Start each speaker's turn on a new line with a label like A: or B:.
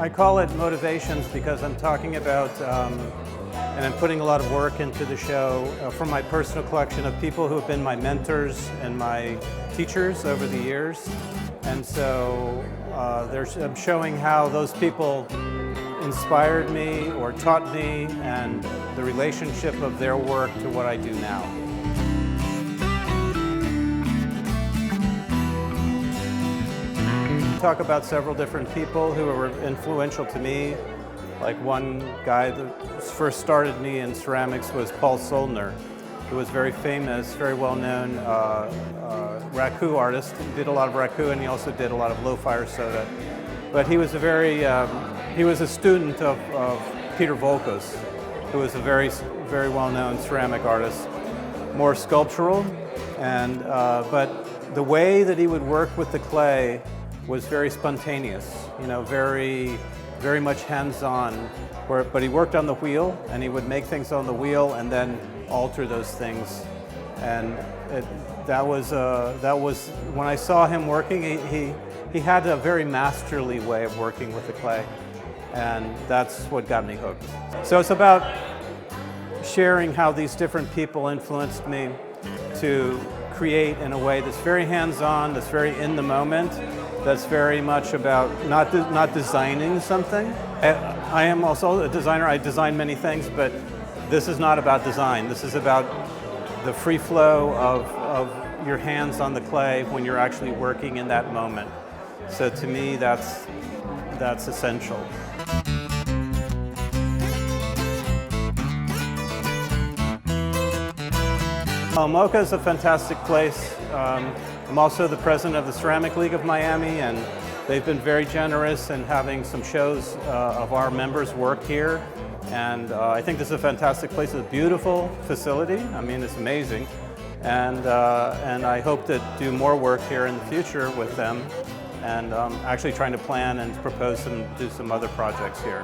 A: I call it motivations because I'm talking about, and I'm putting a lot of work into the show from my personal collection of people who have been my mentors and my teachers over the years. And so I'm showing how those people inspired me or taught me and the relationship of their work to what I do now. Talk about several different people who were influential to me. Like one guy that first started me in ceramics was Paul Soldner, who was very famous, very well-known raku artist. He did a lot of raku and he also did a lot of low-fire soda. But he was he was a student of Peter Volkos, who was a very well-known ceramic artist, more sculptural, and but the way that he would work with the clay was very spontaneous, you know, very much hands-on. But he worked on the wheel, and he would make things on the wheel and then alter those things. And that was when I saw him working. He had a very masterly way of working with the clay, and that's what got me hooked. So it's about sharing how these different people influenced me to create in a way that's very hands-on, that's very in the moment, that's very much about not designing something. I am also a designer. I design many things, but this is not about design. This is about the free flow of your hands on the clay when you're actually working in that moment. So to me, that's essential. MoCA is a fantastic place. I'm also the president of the Ceramic League of Miami, and they've been very generous in having some shows of our members' work here. And I think this is a fantastic place. It's a beautiful facility. I mean, it's amazing. And I hope to do more work here in the future with them, and actually trying to plan and propose do some other projects here.